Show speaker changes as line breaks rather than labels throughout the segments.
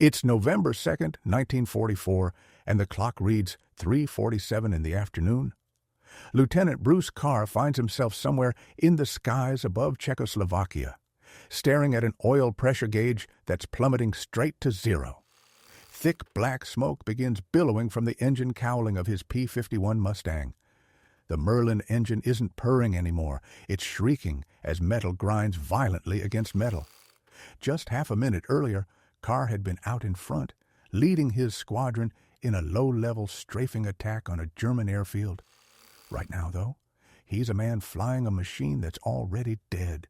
It's November 2nd, 1944, and the clock reads 3:47 in the afternoon. Lieutenant Bruce Carr finds himself somewhere in the skies above Czechoslovakia, staring at an oil pressure gauge that's plummeting straight to zero. Thick black smoke begins billowing from the engine cowling of his P-51 Mustang. The Merlin engine isn't purring anymore. It's shrieking as metal grinds violently against metal. Just half a minute earlier, Carr had been out in front, leading his squadron in a low-level strafing attack on a German airfield. Right now, though, he's a man flying a machine that's already dead.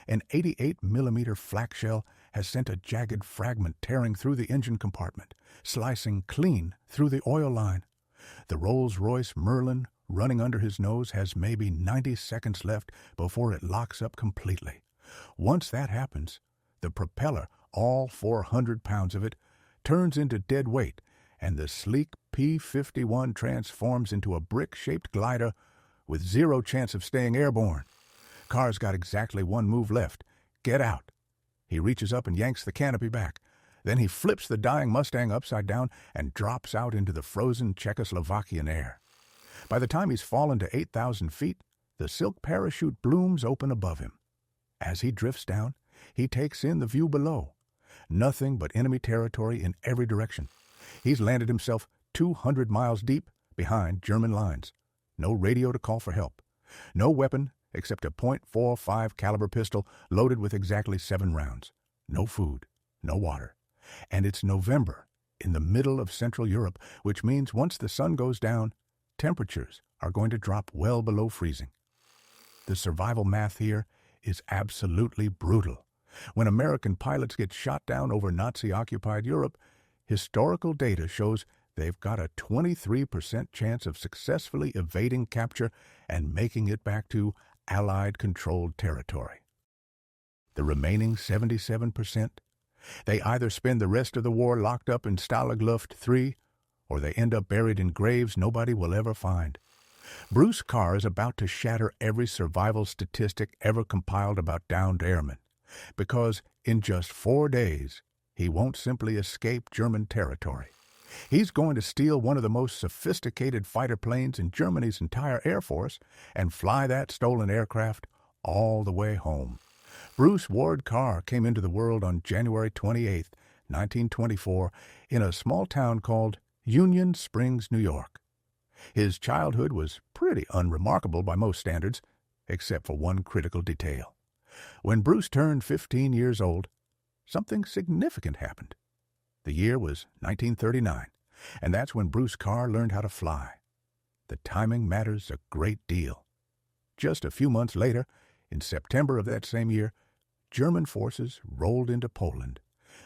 An 88mm flak shell has sent a jagged fragment tearing through the engine compartment, slicing clean through the oil line. The Rolls-Royce Merlin running under his nose has maybe 90 seconds left before it locks up completely. Once that happens, the propeller, all 400 pounds of it, turns into dead weight, and the sleek P-51 transforms into a brick-shaped glider with zero chance of staying airborne. Carr's got exactly one move left. Get out. He reaches up and yanks the canopy back. Then he flips the dying Mustang upside down and drops out into the frozen Czechoslovakian air. By the time he's fallen to 8,000 feet, the silk parachute blooms open above him. As he drifts down, he takes in the view below. Nothing but enemy territory in every direction. He's landed himself 200 miles deep behind German lines. No radio to call for help. No weapon except a .45 caliber pistol loaded with exactly 7 rounds. No food, no water. And it's November, in the middle of Central Europe, which means once the sun goes down, temperatures are going to drop well below freezing. The survival math here is absolutely brutal. When American pilots get shot down over Nazi-occupied Europe, historical data shows they've got a 23% chance of successfully evading capture and making it back to Allied-controlled territory. The remaining 77%, they either spend the rest of the war locked up in Stalag Luft 3, or they end up buried in graves nobody will ever find. Bruce Carr is about to shatter every survival statistic ever compiled about downed airmen, because in just 4 days, he won't simply escape German territory. He's going to steal one of the most sophisticated fighter planes in Germany's entire Air Force and fly that stolen aircraft all the way home. Bruce Ward Carr came into the world on January 28, 1924, in a small town called Union Springs, New York. His childhood was pretty unremarkable by most standards, except for one critical detail. When Bruce turned 15 years old, something significant happened. The year was 1939, and that's when Bruce Carr learned how to fly. The timing matters a great deal. Just a few months later, in September of that same year, German forces rolled into Poland.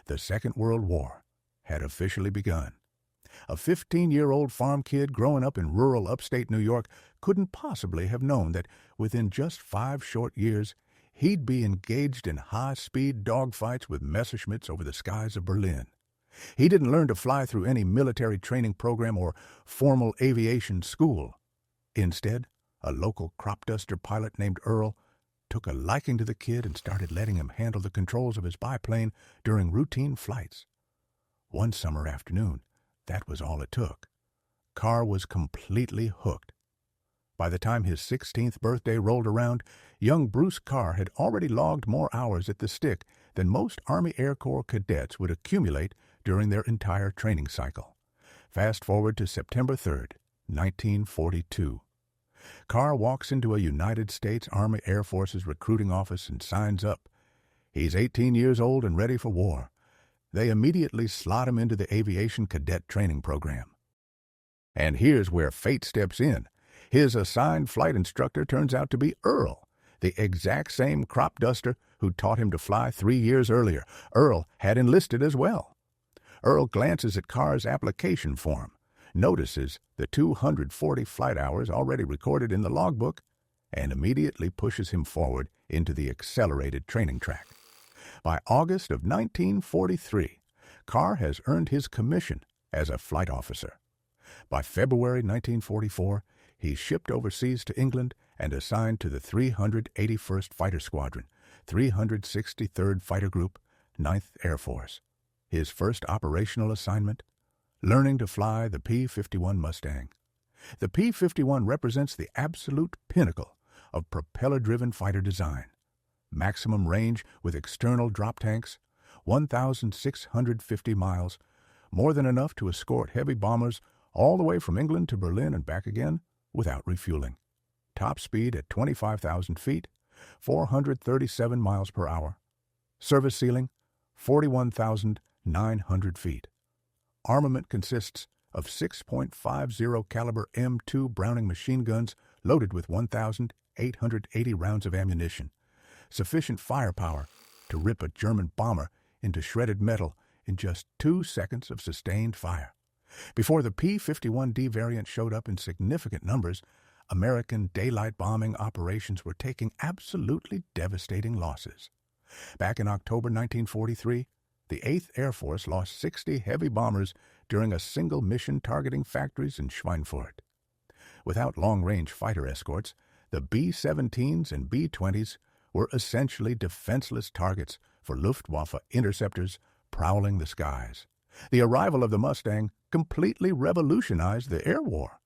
The Second World War had officially begun. A 15-year-old farm kid growing up in rural upstate New York couldn't possibly have known that within just 5 short years, he'd be engaged in high-speed dogfights with Messerschmitts over the skies of Berlin. He didn't learn to fly through any military training program or formal aviation school. Instead, a local crop duster pilot named Earl took a liking to the kid and started letting him handle the controls of his biplane during routine flights. One summer afternoon, that was all it took. Carr was completely hooked. By the time his 16th birthday rolled around, young Bruce Carr had already logged more hours at the stick than most Army Air Corps cadets would accumulate during their entire training cycle. Fast forward to September 3rd, 1942. Carr walks into a United States Army Air Force's recruiting office and signs up. He's 18 years old and ready for war. They immediately slot him into the aviation cadet training program. And here's where fate steps in. His assigned flight instructor turns out to be Earl, the exact same crop duster who taught him to fly 3 years earlier. Earl had enlisted as well. Earl glances at Carr's application form, notices the 240 flight hours already recorded in the logbook, and immediately pushes him forward into the accelerated training track. By August of 1943, Carr has earned his commission as a flight officer. By February 1944, he's shipped overseas to England and assigned to the 381st Fighter Squadron, 363rd Fighter Group, 9th Air Force. His first operational assignment? Learning to fly the P-51 Mustang. The P-51 represents the absolute pinnacle of propeller-driven fighter design. Maximum range with external drop tanks, 1,650 miles, more than enough to escort heavy bombers all the way from England to Berlin and back again without refueling. Top speed at 25,000 feet, 437 miles per hour. Service ceiling, 41,900 feet. Armament consists of 6.50 caliber M2 Browning machine guns loaded with 1,880 rounds of ammunition, sufficient firepower to rip a German bomber into shredded metal in just 2 seconds of sustained fire. Before the P-51D variant showed up in significant numbers, American daylight bombing operations were taking absolutely devastating losses. Back in October 1943, the 8th Air Force lost 60 heavy bombers during a single mission targeting factories in Schweinfurt. Without long-range fighter escorts, the B-17s and B-20s were essentially defenseless targets for Luftwaffe interceptors prowling the skies. The arrival of the Mustang completely revolutionized the air war.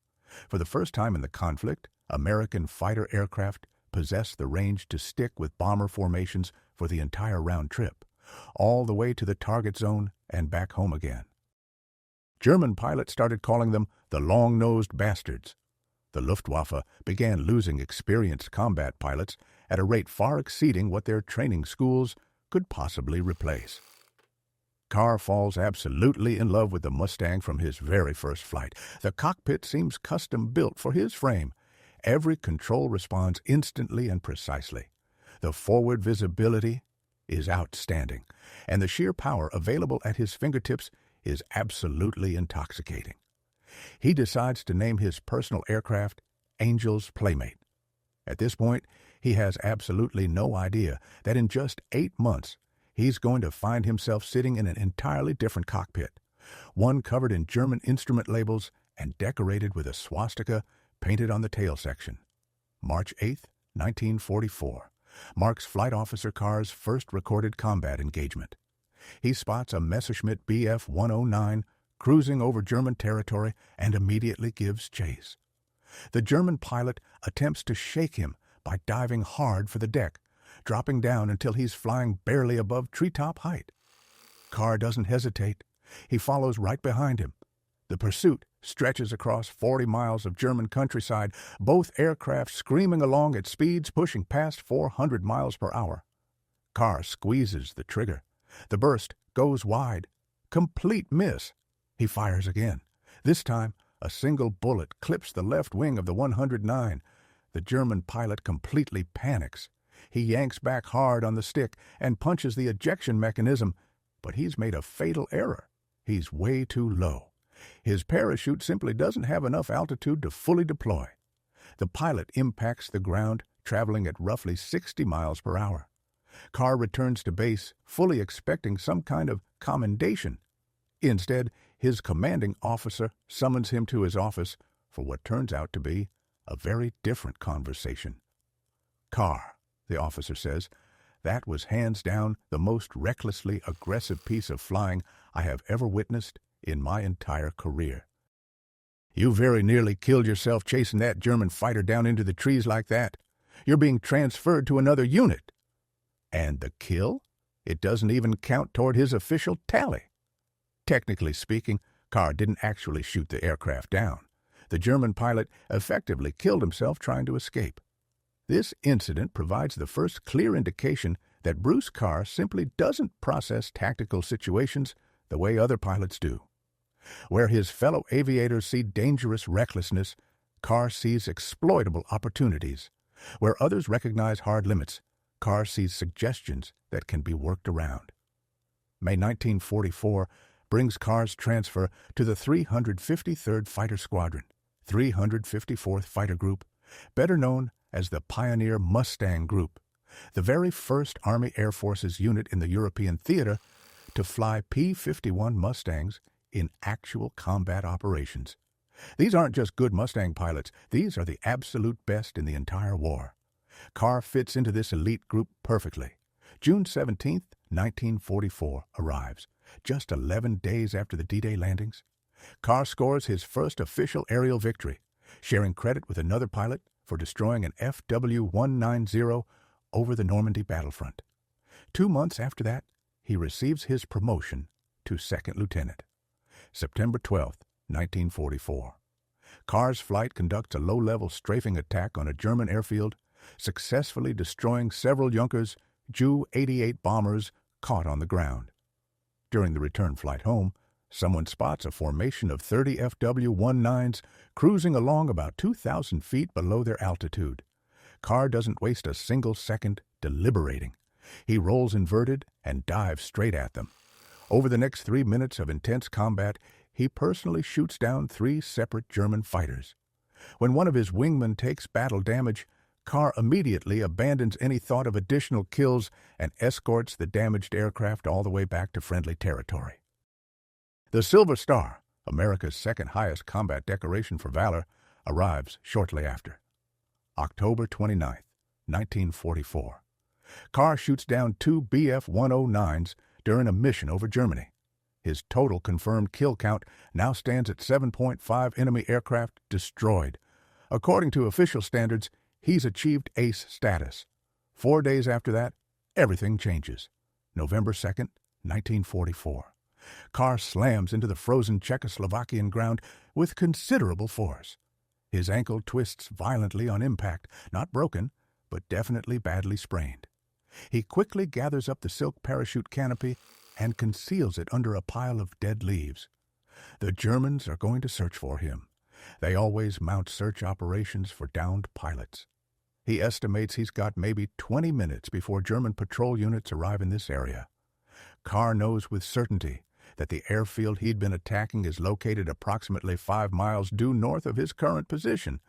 For the first time in the conflict, American fighter aircraft possessed the range to stick with bomber formations for the entire round trip, all the way to the target zone and back home again. German pilots started calling them the long-nosed bastards. The Luftwaffe began losing experienced combat pilots at a rate far exceeding what their training schools could possibly replace. Carr falls absolutely in love with the Mustang from his very first flight. The cockpit seems custom-built for his frame. Every control responds instantly and precisely. The forward visibility is outstanding, and the sheer power available at his fingertips is absolutely intoxicating. He decides to name his personal aircraft Angel's Playmate. At this point, he has absolutely no idea that in just 8 months, he's going to find himself sitting in an entirely different cockpit, one covered in German instrument labels and decorated with a swastika painted on the tail section. March 8, 1944, marks Flight Officer Carr's first recorded combat engagement. He spots a Messerschmitt Bf 109 cruising over German territory and immediately gives chase. The German pilot attempts to shake him by diving hard for the deck, dropping down until he's flying barely above treetop height. Carr doesn't hesitate. He follows right behind him. The pursuit stretches across 40 miles of German countryside, both aircraft screaming along at speeds pushing past 400 miles per hour. Carr squeezes the trigger. The burst goes wide. Complete miss. He fires again. This time, a single bullet clips the left wing of the 109. The German pilot completely panics. He yanks back hard on the stick and punches the ejection mechanism, but he's made a fatal error. He's way too low. His parachute simply doesn't have enough altitude to fully deploy. The pilot impacts the ground, traveling at roughly 60 miles per hour. Carr returns to base, fully expecting some kind of commendation. Instead, his commanding officer summons him to his office for what turns out to be a very different conversation. "Carr," the officer says, "that was hands down the most recklessly aggressive piece of flying I have ever witnessed in my entire career. You very nearly killed yourself chasing that German fighter down into the trees like that. You're being transferred to another unit." And the kill? It doesn't even count toward his official tally. Technically speaking, Carr didn't actually shoot the aircraft down. The German pilot effectively killed himself trying to escape. This incident provides the first clear indication that Bruce Carr simply doesn't process tactical situations the way other pilots do. Where his fellow aviators see dangerous recklessness, Carr sees exploitable opportunities. Where others recognize hard limits, Carr sees suggestions that can be worked around. May 1944 brings Carr's transfer to the 353rd Fighter Squadron, 354th Fighter Group, better known as the Pioneer Mustang Group, the very first Army Air Forces unit in the European theater to fly P-51 Mustangs in actual combat operations. These aren't just good Mustang pilots, these are the absolute best in the entire war. Carr fits into this elite group perfectly. June 17, 1944 arrives. Just 11 days after the D-Day landings, Carr scores his first official aerial victory, sharing credit with another pilot for destroying an FW-190 over the Normandy battlefront. 2 months after that, he receives his promotion to second lieutenant. September 12, 1944. Carr's flight conducts a low-level strafing attack on a German airfield, successfully destroying several Junkers Ju-88 bombers caught on the ground. During the return flight home, someone spots a formation of 30 FW-190s cruising along about 2,000 feet below their altitude. Carr doesn't waste a single second deliberating. He rolls inverted and dives straight at them. Over the next 3 minutes of intense combat, he personally shoots down 3 separate German fighters. When one of his wingmen takes battle damage, Carr immediately abandons any thought of additional kills and escorts the damaged aircraft all the way back to friendly territory. The Silver Star, America's second highest combat decoration for valor, arrives shortly after. October 29, 1944. Carr shoots down 2 Bf-109s during a mission over Germany. His total confirmed kill count now stands at 7.5 enemy aircraft destroyed. According to official standards, he's achieved ace status. 4 days after that, everything changes. November 2, 1944. Carr slams into the frozen Czechoslovakian ground with considerable force. His ankle twists violently on impact, not broken, but definitely badly sprained. He quickly gathers up the silk parachute canopy and conceals it under a pile of dead leaves. The Germans are going to search for him. They always mount search operations for downed pilots. He estimates he's got maybe 20 minutes before German patrol units arrive in this area. Carr knows with certainty that the airfield he'd been attacking is located approximately 5 miles due north of his current position.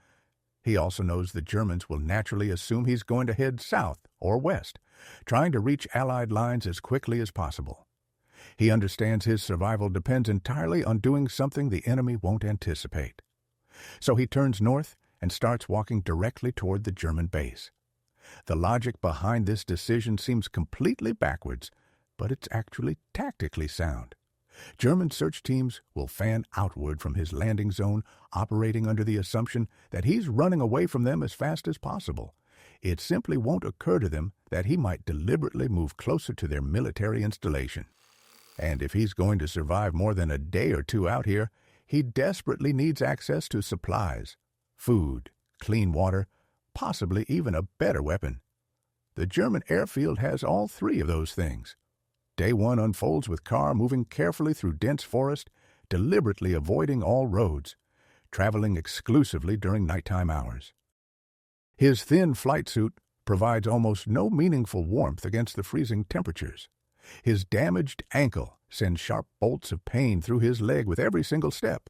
He also knows the Germans will naturally assume he's going to head south or west, trying to reach Allied lines as quickly as possible. He understands his survival depends entirely on doing something the enemy won't anticipate. So he turns north and starts walking directly toward the German base. The logic behind this decision seems completely backwards, but it's actually tactically sound. German search teams will fan outward from his landing zone, operating under the assumption that he's running away from them as fast as possible. It simply won't occur to them that he might deliberately move closer to their military installation. And if he's going to survive more than a day or 2 out here, he desperately needs access to supplies, food, clean water, possibly even a better weapon. The German airfield has all 3 of those things. Day 1 unfolds with Carr moving carefully through dense forest, deliberately avoiding all roads, traveling exclusively during nighttime hours. His thin flight suit provides almost no meaningful warmth against the freezing temperatures. His damaged ankle sends sharp bolts of pain through his leg with every single step.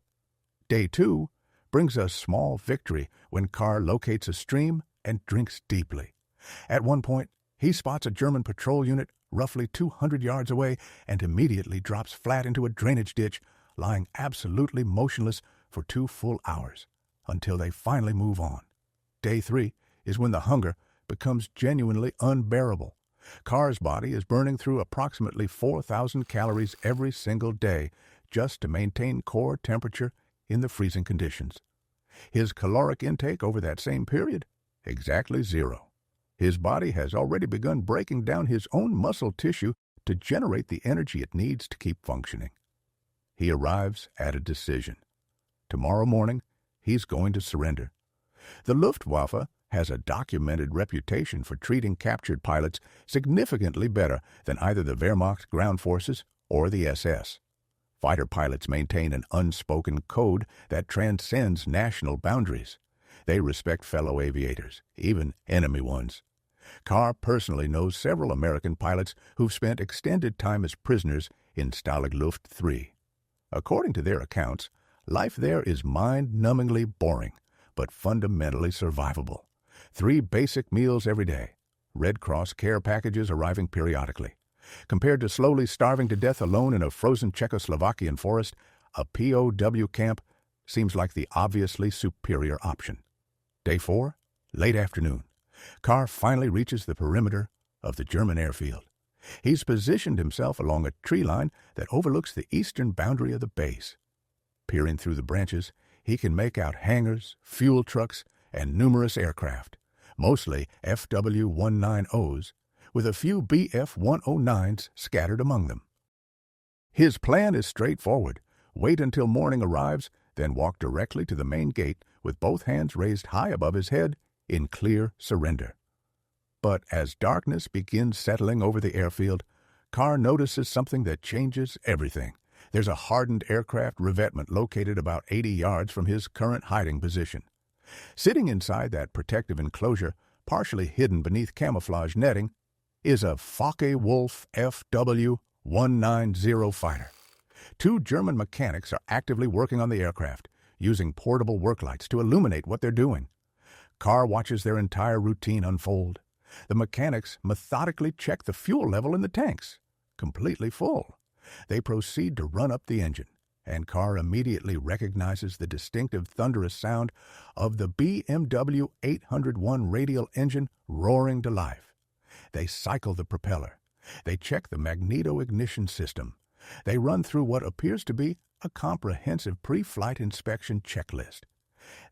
Day 2 brings a small victory when Carr locates a stream and drinks deeply. At one point, he spots a German patrol unit roughly 200 yards away and immediately drops flat into a drainage ditch, lying absolutely motionless for 2 full hours, until they finally move on. Day 3 is when the hunger becomes genuinely unbearable. Carr's body is burning through approximately 4,000 calories every single day just to maintain core temperature in the freezing conditions. His caloric intake over that same period? Exactly 0. His body has already begun breaking down his own muscle tissue to generate the energy it needs to keep functioning. He arrives at a decision. Tomorrow morning, he's going to surrender. The Luftwaffe has a documented reputation for treating captured pilots significantly better than either the Wehrmacht ground forces or the SS. Fighter pilots maintain an unspoken code that transcends national boundaries. They respect fellow aviators, even enemy ones. Carr personally knows several American pilots who've spent extended time as prisoners in Stalag Luft III. According to their accounts, life there is mind-numbingly boring, but fundamentally survivable. 3 basic meals every day, Red Cross care packages arriving periodically. Compared to slowly starving to death alone in a frozen Czechoslovakian forest, a POW camp seems like the obviously superior option. Day 4, late afternoon. Carr finally reaches the perimeter of the German airfield. He's positioned himself along a tree line that overlooks the eastern boundary of the base. Peering through the branches, he can make out hangars, fuel trucks, and numerous aircraft, mostly FW-190s, with a few BF-109s scattered among them. His plan is straightforward. Wait until morning arrives, then walk directly to the main gate with both hands raised high above his head in clear surrender. But as darkness begins settling over the airfield, Carr notices something that changes everything. There's a hardened aircraft revetment located about 80 yards from his current hiding position. Sitting inside that protective enclosure, partially hidden beneath camouflage netting, is a Focke-Wulf FW-190 fighter. Two German mechanics are actively working on the aircraft, using portable worklights to illuminate what they're doing. Carr watches their entire routine unfold. The mechanics methodically check the fuel level in the tanks, completely full. They proceed to run up the engine, and Carr immediately recognizes the distinctive thunderous sound of the BMW 801 radial engine roaring to life. They cycle the propeller. They check the magneto-ignition system. They run through what appears to be a comprehensive pre-flight inspection checklist.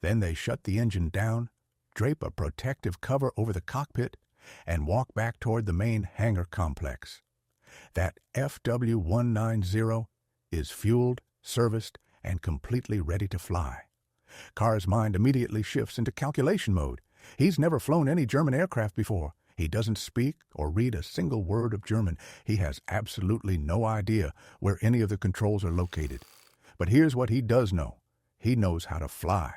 Then they shut the engine down, drape a protective cover over the cockpit, and walk back toward the main hangar complex. That FW-190 is fueled, serviced, and completely ready to fly. Carr's mind immediately shifts into calculation mode. He's never flown any German aircraft before. He doesn't speak or read a single word of German. He has absolutely no idea where any of the controls are located. But here's what he does know. He knows how to fly.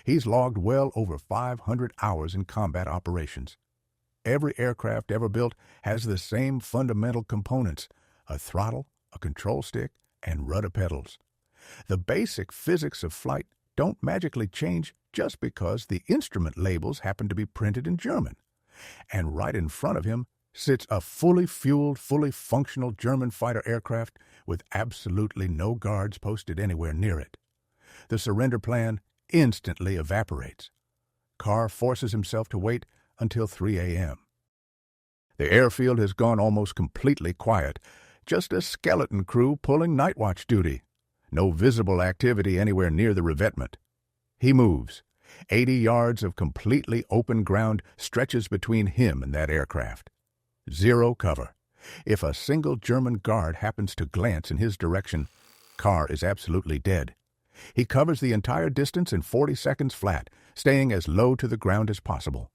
He's logged well over 500 hours in combat operations. Every aircraft ever built has the same fundamental components: a throttle, a control stick, and rudder pedals. The basic physics of flight don't magically change just because the instrument labels happen to be printed in German. And right in front of him sits a fully fueled, fully functional German fighter aircraft with absolutely no guards posted anywhere near it. The surrender plan instantly evaporates. Carr forces himself to wait until 3 a.m. The airfield has gone almost completely quiet, just a skeleton crew pulling night watch duty. No visible activity anywhere near the revetment. He moves. 80 yards of completely open ground stretches between him and that aircraft. Zero cover. If a single German guard happens to glance in his direction, Carr is absolutely dead. He covers the entire distance in 40 seconds flat, staying as low to the ground as possible.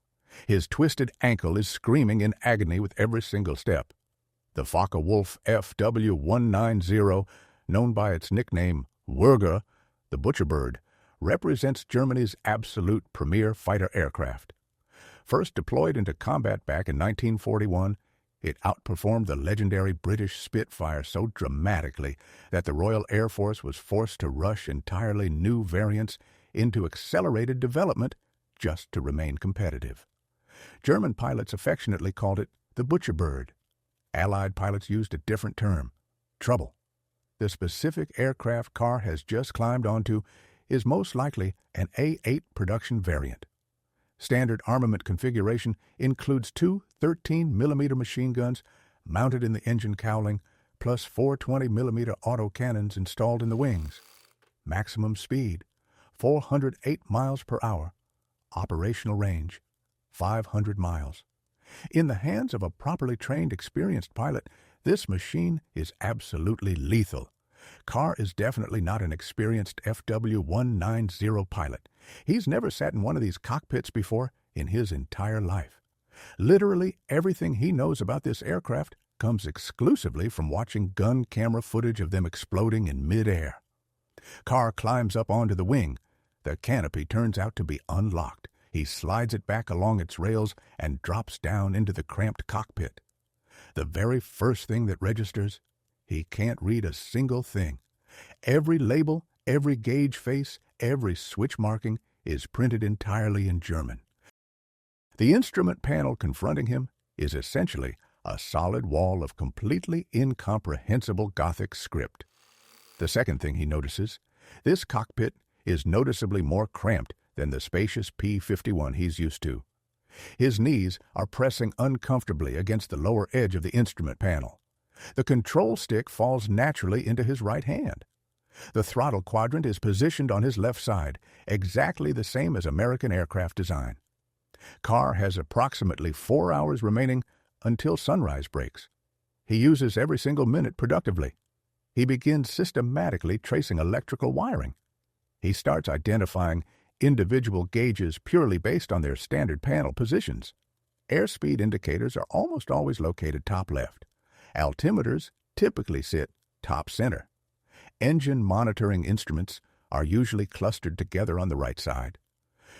His twisted ankle is screaming in agony with every single step. The Focke-Wulf FW-190, known by its nickname Würger, the Butcher Bird, represents Germany's absolute premier fighter aircraft. First deployed into combat back in 1941, it outperformed the legendary British Spitfire so dramatically that the Royal Air Force was forced to rush entirely new variants into accelerated development just to remain competitive. German pilots affectionately called it the Butcher Bird. Allied pilots used a different term: trouble. The specific aircraft Carr has just climbed onto is most likely an A-8 production variant. Standard armament configuration includes two 13mm machine guns mounted in the engine cowling, plus 4 20mm autocannons installed in the wings. Maximum speed, 408 miles per hour. Operational range, 500 miles. In the hands of a properly trained, experienced pilot, this machine is absolutely lethal. Carr is definitely not an experienced FW-190 pilot. He's never sat in one of these cockpits before in his entire life. Literally everything he knows about this aircraft comes exclusively from watching gun camera footage of them exploding in mid-air. Carr climbs up onto the wing. The canopy turns out to be unlocked. He slides it back along its rails and drops down into the cramped cockpit. The very first thing that registers: he can't read a single thing. Every label, every gauge face, every switch marking is printed entirely in German. The instrument panel confronting him is essentially a solid wall of completely incomprehensible Gothic script. The second thing he notices: this cockpit is noticeably more cramped than the spacious P-51 he's used to. His knees are pressing uncomfortably against the lower edge of the instrument panel. The control stick falls naturally into his right hand. The throttle quadrant is positioned on his left side, exactly the same as American aircraft design. Carr has approximately 4 hours remaining until sunrise breaks. He uses every single minute productively. He begins systematically tracing electrical wiring. He starts identifying individual gauges purely based on their standard panel positions. Airspeed indicators are almost always located top left. Altimeters typically sit top center. Engine monitoring instruments are usually clustered together on the right side.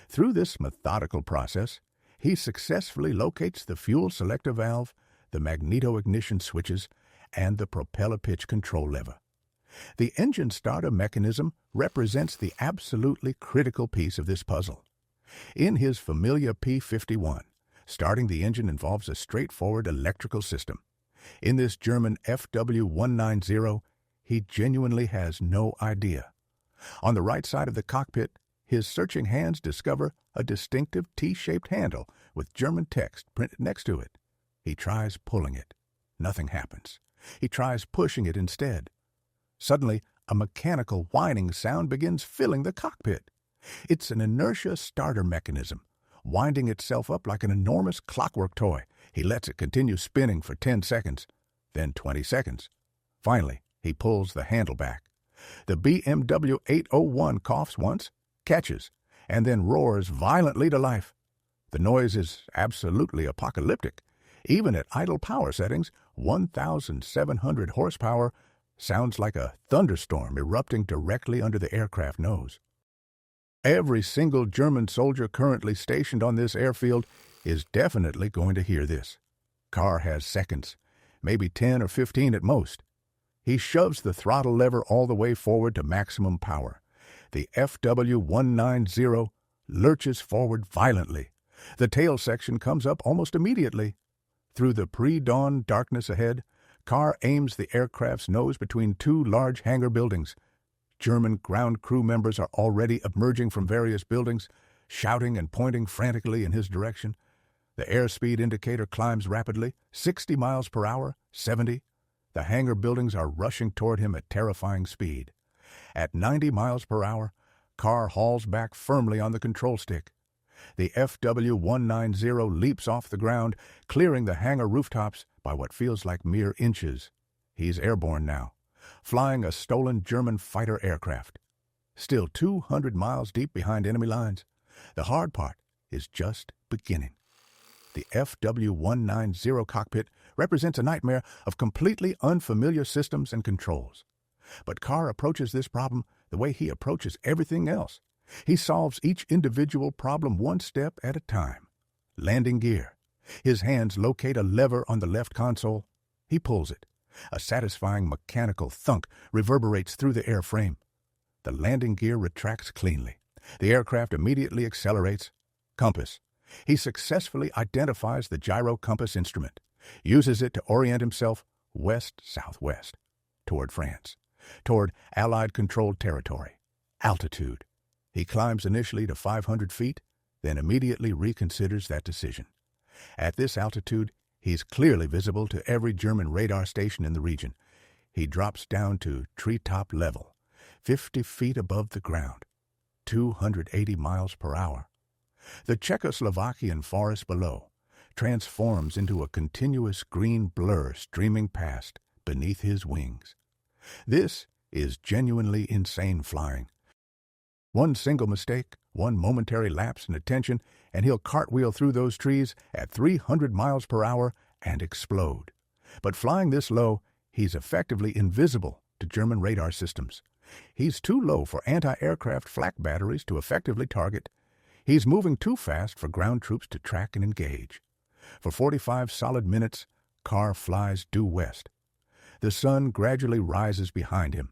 Through this methodical process, he successfully locates the fuel selector valve, the magneto-ignition switches, and the propeller pitch control lever. The engine starter mechanism represents the absolutely critical piece of this puzzle. In his familiar P-51, starting the engine involves a straightforward electrical system. In this German FW-190, he genuinely has no idea. On the right side of the cockpit, his searching hands discover a distinctive T-shaped handle with German text printed next to it. He tries pulling it. Nothing happens. He tries pushing it instead. Suddenly, a mechanical whining sound begins filling the cockpit. It's an inertia starter mechanism, winding itself up like an enormous clockwork toy. He lets it continue spinning for 10 seconds, then 20 seconds. Finally, he pulls the handle back. The BMW 801 coughs once, catches, and then roars violently to life. The noise is absolutely apocalyptic. Even at idle power settings, 1,700 horsepower sounds like a thunderstorm erupting directly under the aircraft nose. Every single German soldier currently stationed on this airfield is definitely going to hear this. Carr has seconds, maybe 10 or 15 at most. He shoves the throttle lever all the way forward to maximum power. The FW-190 lurches forward violently. The tail section comes up almost immediately. Through the pre-dawn darkness ahead, Carr aims the aircraft's nose between two large hangar buildings. German ground crew members are already emerging from various buildings, shouting and pointing frantically in his direction. The airspeed indicator climbs rapidly, 60 miles per hour, 70. The hangar buildings are rushing toward him at terrifying speed. At 90 miles per hour, Carr hauls back firmly on the control stick. The FW-190 leaps off the ground, clearing the hangar rooftops by what feels like mere inches. He's airborne now, flying a stolen German fighter aircraft. Still 200 miles deep behind enemy lines. The hard part is just beginning. The FW-190 cockpit represents a nightmare of completely unfamiliar systems and controls. But Carr approaches this problem the way he approaches everything else. He solves each individual problem one step at a time. Landing gear. His hands locate a lever on the left console. He pulls it. A satisfying mechanical thunk reverberates through the airframe. The landing gear retracts cleanly. The aircraft immediately accelerates. Compass. He successfully identifies the gyro compass instrument, uses it to orient himself west-southwest, toward France, toward Allied-controlled territory. Altitude. He climbs initially to 500 feet, then immediately reconsiders that decision. At this altitude, he's clearly visible to every German radar station in the region. He drops down to treetop level, 50 feet above the ground, 280 miles per hour. The Czechoslovakian forest below transforms into a continuous green blur streaming past beneath his wings. This is genuinely insane flying. One single mistake, one momentary lapse in attention, and he'll cartwheel through those trees at 300 miles per hour and explode. But flying this low, he's effectively invisible to German radar systems. He's too low for anti-aircraft flak batteries to effectively target. He's moving too fast for ground troops to track and engage. For 45 solid minutes, Carr flies due west. The sun gradually rises behind him.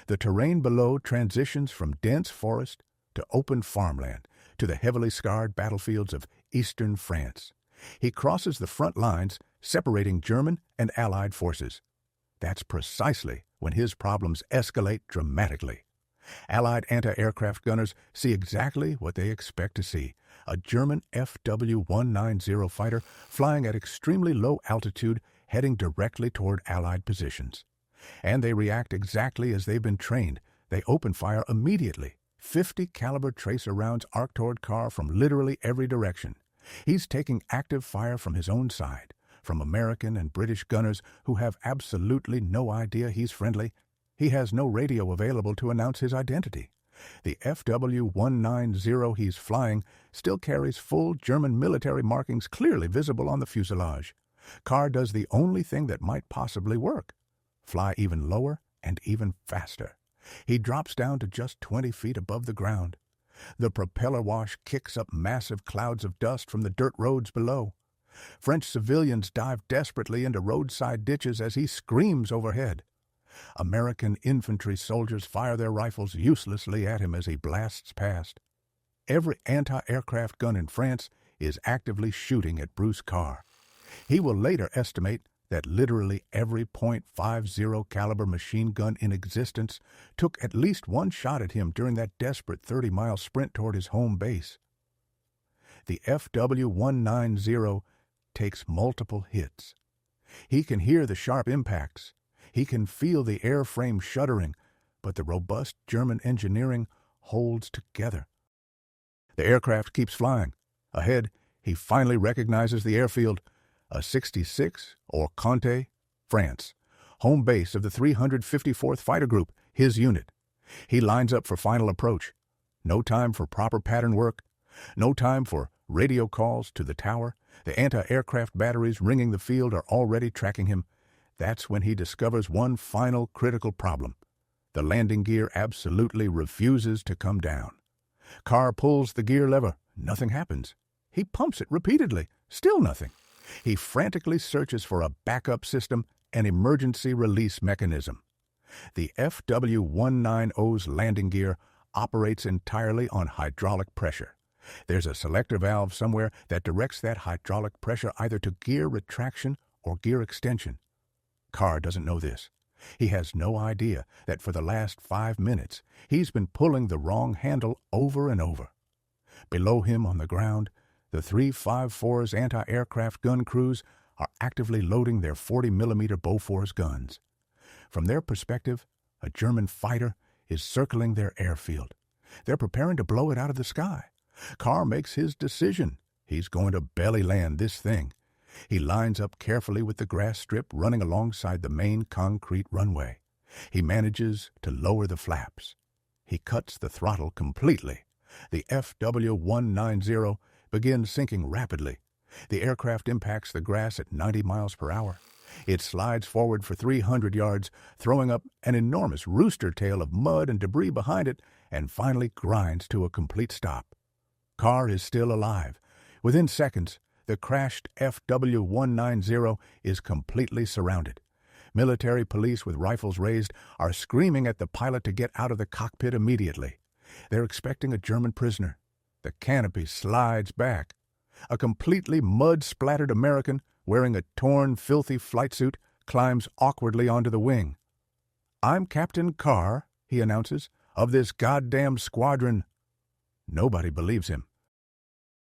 The terrain below transitions from dense forest to open farmland to the heavily scarred battlefields of eastern France. He crosses the front lines separating German and Allied forces. That's precisely when his problems escalate dramatically. Allied anti-aircraft gunners see exactly what they expect to see: a German FW-190 fighter flying at extremely low altitude, heading directly toward Allied positions. And they react exactly as they've been trained. They open fire immediately. 50 caliber tracer rounds arc toward Carr from literally every direction. He's taking active fire from his own side, from American and British gunners who have absolutely no idea he's friendly. He has no radio available to announce his identity. The FW-190 he's flying still carries full German military markings clearly visible on the fuselage. Carr does the only thing that might possibly work: fly even lower and even faster. He drops down to just 20 feet above the ground. The propeller wash kicks up massive clouds of dust from the dirt roads below. French civilians dive desperately into roadside ditches as he screams overhead. American infantry soldiers fire their rifles uselessly at him as he blasts past. Every anti-aircraft gun in France is actively shooting at Bruce Carr. He will later estimate that literally every .50 caliber machine gun in existence took at least one shot at him during that desperate 30-mile sprint toward his home base. The FW-190 takes multiple hits. He can hear the sharp impacts. He can feel the airframe shuddering, but the robust German engineering holds together. The aircraft keeps flying. Ahead, he finally recognizes the airfield, a 66, or Conte, France, home base of the 354th Fighter Group, his unit. He lines up for final approach. No time for proper pattern work. No time for radio calls to the tower. The anti-aircraft batteries ringing the field are already tracking him. That's when he discovers one final critical problem. The landing gear absolutely refuses to come down. Carr pulls the gear lever. Nothing happens. He pumps it repeatedly. Still nothing. He frantically searches for a backup system, an emergency release mechanism. The FW-190's landing gear operates entirely on hydraulic pressure. There's a selector valve somewhere that directs that hydraulic pressure either to gear retraction or gear extension. Carr doesn't know this. He has no idea that for the last 5 minutes he's been pulling the wrong handle over and over. Below him on the ground, the 354's anti-aircraft gun crews are actively loading their 40mm Bofors guns. From their perspective, a German fighter is circling their airfield. They're preparing to blow it out of the sky. Carr makes his decision. He's going to belly land this thing. He lines up carefully with the grass strip running alongside the main concrete runway. He manages to lower the flaps. He cuts the throttle completely. The FW-190 begins sinking rapidly. The aircraft impacts the grass at 90 miles per hour. It slides forward for 300 yards, throwing up an enormous rooster tail of mud and debris behind it, and finally grinds to a complete stop. Carr is still alive. Within seconds, the crashed FW-190 is completely surrounded. Military police with rifles raised are screaming at the pilot to get out of the cockpit immediately. They're expecting a German prisoner. The canopy slides back. A completely mud-splattered American, wearing a torn, filthy flight suit, climbs awkwardly onto the wing. "I'm Captain Carr," he announces, "of this goddamn squadron." Nobody believes him.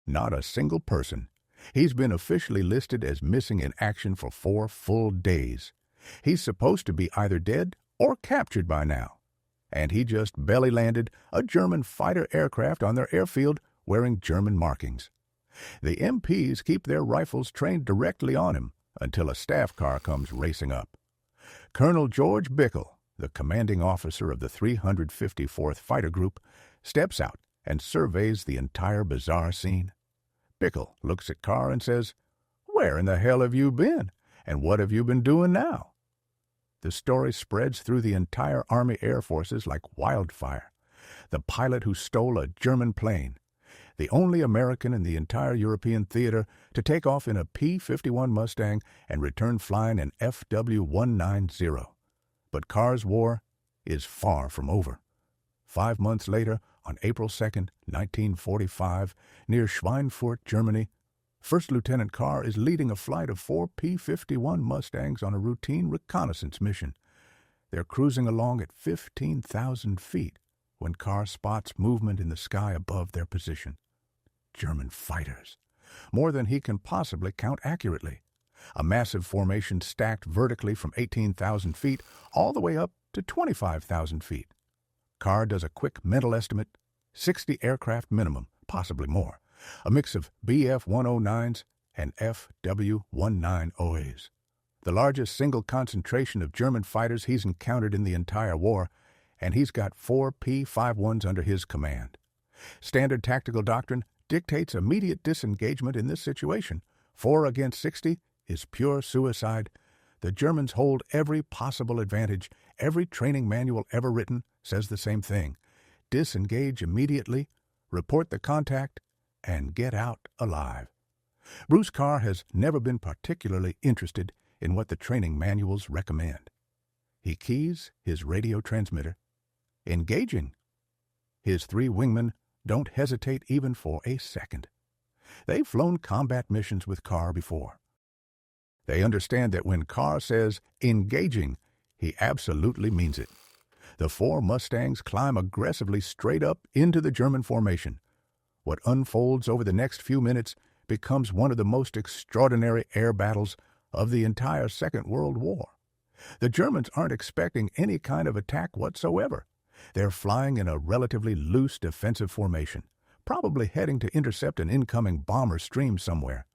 Not a single person. He's been officially listed as missing in action for 4 full days. He's supposed to be either dead or captured by now. And he just belly-landed a German fighter aircraft on their airfield wearing German markings. The MPs keep their rifles trained directly on him until a staff car comes racing up. Colonel George Bickle, the commanding officer of the 354th Fighter Group, steps out and surveys the entire bizarre scene. Bickle looks at Carr and says, "Where in the hell have you been? And what have you been doing now?" The story spreads through the entire Army Air Forces like wildfire. The pilot who stole a German plane, the only American in the entire European theater to take off in a P-51 Mustang and return flying an FW-190. But Carr's war is far from over. 5 months later, on April 2nd, 1945, near Schweinfurt, Germany, First Lieutenant Carr is leading a flight of 4 P-51 Mustangs on a routine reconnaissance mission. They're cruising along at 15,000 feet when Carr spots movement in the sky above their position. German fighters. More than he can possibly count accurately. A massive formation stacked vertically from 18,000 feet all the way up to 25,000 feet. Carr does a quick mental estimate, 60 aircraft minimum, possibly more, a mix of Bf-109s and FW-190s. The largest single concentration of German fighters he's encountered in the entire war, and he's got 4 P-51s under his command. Standard tactical doctrine dictates immediate disengagement in this situation. 4 against 60 is pure suicide. The Germans hold every possible advantage. Every training manual ever written says the same thing. Disengage immediately, report the contact, and get out alive. Bruce Carr has never been particularly interested in what the training manuals recommend. He keys his radio transmitter. Engaging. His 3 wingmen don't hesitate even for a second. They've flown combat missions with Carr before. They understand that when Carr says engaging, he absolutely means it. The 4 Mustangs climb aggressively straight up into the German formation. What unfolds over the next few minutes becomes one of the most extraordinary air battles of the entire Second World War. The Germans aren't expecting any kind of attack whatsoever. They're flying in a relatively loose defensive formation, probably heading to intercept an incoming bomber stream somewhere.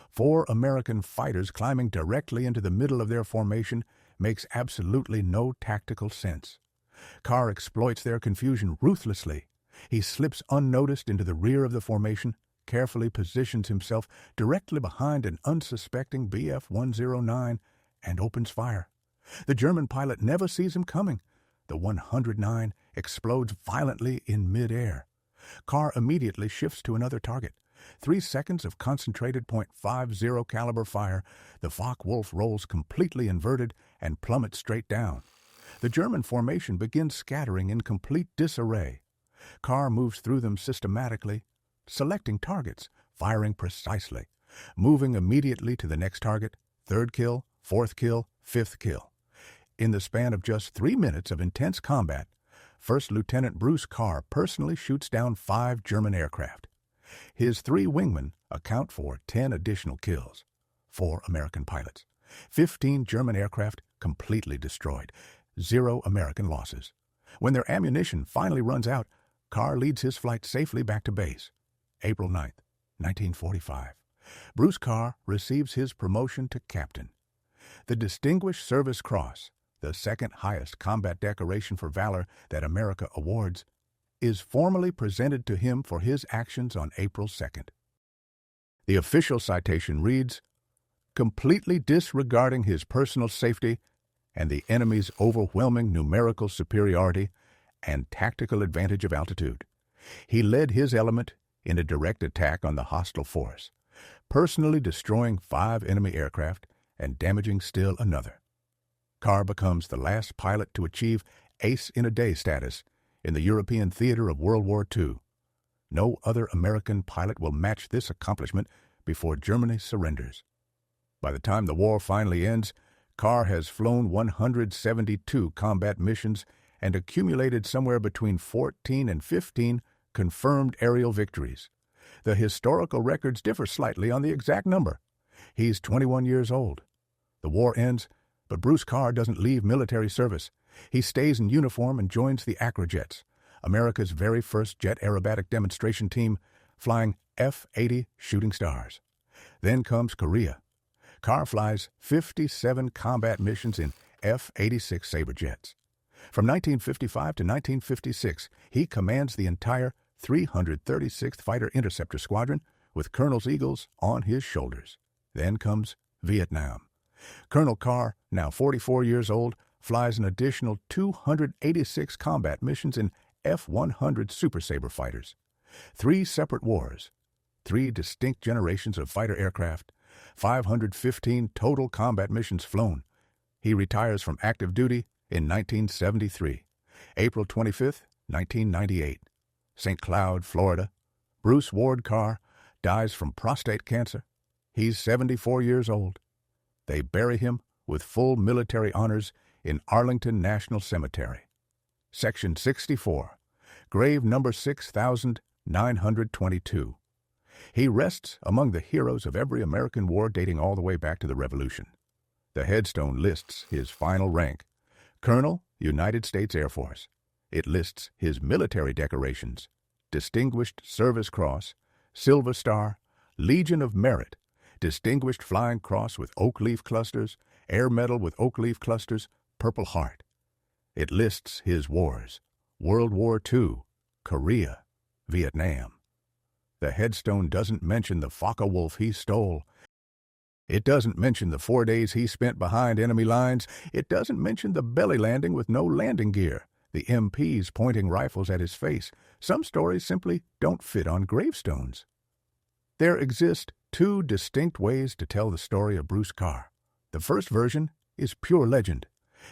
4 American fighters climbing directly into the middle of their formation makes absolutely no tactical sense. Carr exploits their confusion ruthlessly. He slips unnoticed into the rear of the formation, carefully positions himself directly behind an unsuspecting Bf-109, and opens fire. The German pilot never sees him coming. The 109 explodes violently in mid-air. Carr immediately shifts to another target. 3 seconds of concentrated .50 caliber fire, the Focke-Wulf rolls completely inverted and plummets straight down. The German formation begins scattering in complete disarray. Carr moves through them systematically, selecting targets, firing precisely, moving immediately to the next target, 3rd kill, 4th kill, 5th kill. In the span of just 3 minutes of intense combat, First Lieutenant Bruce Carr personally shoots down 5 German aircraft. His 3 wingmen account for 10 additional kills, 4 American pilots, 15 German aircraft completely destroyed, 0 American losses. When their ammunition finally runs out, Carr leads his flight safely back to base. April 9th, 1945. Bruce Carr receives his promotion to captain. The Distinguished Service Cross, the second highest combat decoration for valor that America awards, is formally presented to him for his actions on April 2nd. The official citation reads, completely disregarding his personal safety and the enemy's overwhelming numerical superiority and tactical advantage of altitude, he led his element in a direct attack on the hostile force, personally destroying 5 enemy aircraft and damaging still another. Carr becomes the last pilot to achieve ace-in-a-day status in the European theater of World War II. No other American pilot will match this accomplishment before Germany surrenders. By the time the war finally ends, Carr has flown 172 combat missions and accumulated somewhere between 14 and 15 confirmed aerial victories. The historical records differ slightly on the exact number. He's 21 years old. The war ends, but Bruce Carr doesn't leave military service. He stays in uniform and joins the Acrojets, America's very first jet aerobatic demonstration team, flying F-80 Shooting Stars. Then comes Korea. Carr flies 57 combat missions in F-86 Sabre jets. From 1955 to 1956, he commands the entire 336th Fighter Interceptor Squadron with Colonel's Eagles on his shoulders. Then comes Vietnam. Colonel Carr, now 44 years old, flies an additional 286 combat missions in F-100 Super Sabre fighters. 3 separate wars, 3 distinct generations of fighter aircraft, 515 total combat missions flown. He retires from active duty in 1973, April 25, 1998. St. Cloud, Florida. Bruce Ward Carr dies from prostate cancer. He's 74 years old. They bury him with full military honors in Arlington National Cemetery. Section 64. grave number 6922. He rests among the heroes of every American war dating all the way back to the Revolution. The headstone lists his final rank, Colonel, United States Air Force. It lists his military decorations, Distinguished Service Cross, Silver Star, Legion of Merit, Distinguished Flying Cross with oak leaf clusters, Air Medal with oak leaf clusters, Purple Heart. It lists his wars, World War II, Korea, Vietnam. The headstone doesn't mention the Focke-Wulf he stole. It doesn't mention the 4 days he spent behind enemy lines. It doesn't mention the belly landing with no landing gear, the MPs pointing rifles at his face. Some stories simply don't fit on gravestones. There exist two distinct ways to tell the story of Bruce Carr. The first version is pure legend.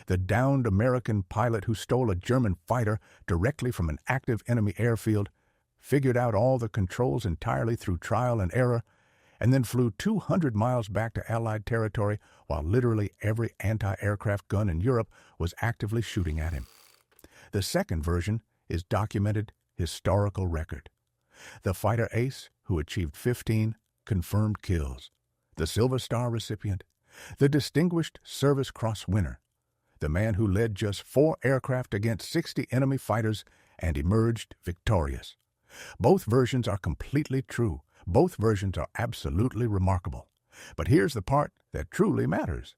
The downed American pilot who stole a German fighter directly from an active enemy airfield, figured out all the controls entirely through trial and error, and then flew 200 miles back to Allied territory while literally every anti-aircraft gun in Europe was actively shooting at him. The second version is documented historical record. The fighter ace who achieved 15 confirmed kills, the Silver Star recipient, the Distinguished Service Cross winner, the man who led just 4 aircraft against 60 enemy fighters and emerged victorious. Both versions are completely true. Both versions are absolutely remarkable. But here's the part that truly matters.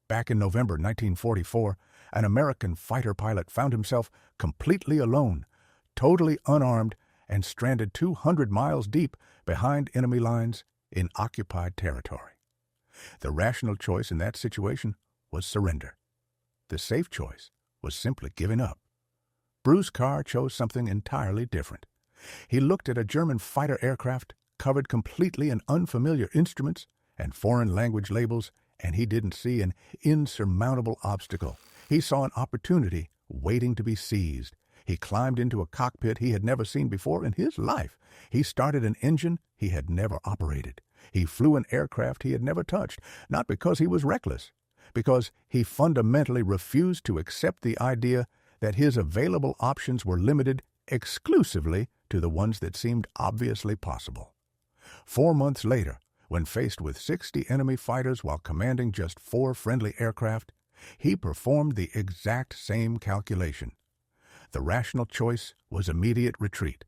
Back in November 1944, an American fighter pilot found himself completely alone, totally unarmed, and stranded 200 miles deep behind enemy lines in occupied territory. The rational choice in that situation was surrender. The safe choice was simply giving up. Bruce Carr chose something entirely different. He looked at a German fighter aircraft covered completely in unfamiliar instruments and foreign language labels, and he didn't see an insurmountable obstacle. He saw an opportunity waiting to be seized. He climbed into a cockpit he had never seen before in his life. He started an engine he had never operated. He flew an aircraft he had never touched, not because he was reckless, because he fundamentally refused to accept the idea that his available options were limited exclusively to the ones that seemed obviously possible. 4 months later, when faced with 60 enemy fighters while commanding just 4 friendly aircraft, he performed the exact same calculation. The rational choice was immediate retreat.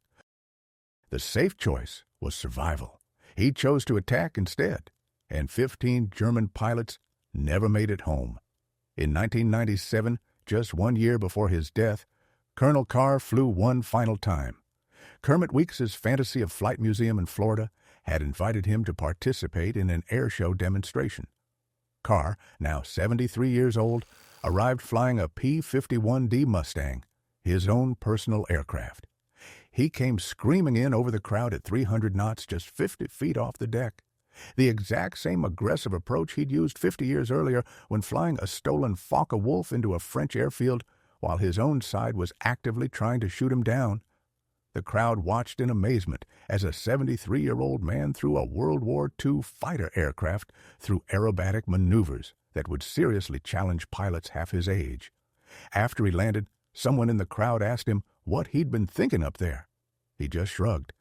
The safe choice was survival. He chose to attack instead, and 15 German pilots never made it home. In 1997, just 1 year before his death, Colonel Carr flew one final time. Kermit Weeks's Fantasy of Flight Museum in Florida had invited him to participate in an airshow demonstration. Carr, now 73 years old, arrived flying a P-51D Mustang, his own personal aircraft. He came screaming in over the crowd at 300 knots just 50 feet off the deck. The exact same aggressive approach he'd used 50 years earlier when flying a stolen Focke-Wulf into a French airfield while his own side was actively trying to shoot him down. The crowd watched in amazement as a 73-year-old man threw a World War II fighter aircraft through aerobatic maneuvers that would seriously challenge pilots half his age. After he landed, someone in the crowd asked him what he'd been thinking up there. He just shrugged.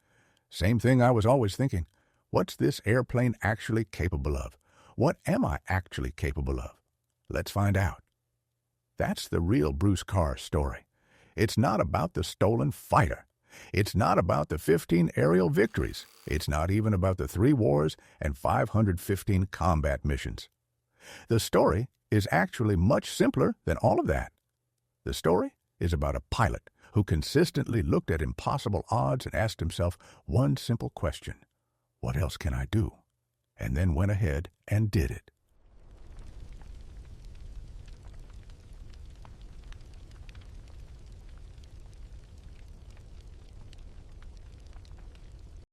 Same thing I was always thinking. What's this airplane actually capable of? What am I actually capable of? Let's find out. That's the real Bruce Carr story. It's not about the stolen fighter. It's not about the 15 aerial victories. It's not even about the 3 wars and 515 combat missions. The story is actually much simpler than all of that. The story is about a pilot who consistently looked at impossible odds and asked himself one simple question: what else can I do? And then went ahead and did it.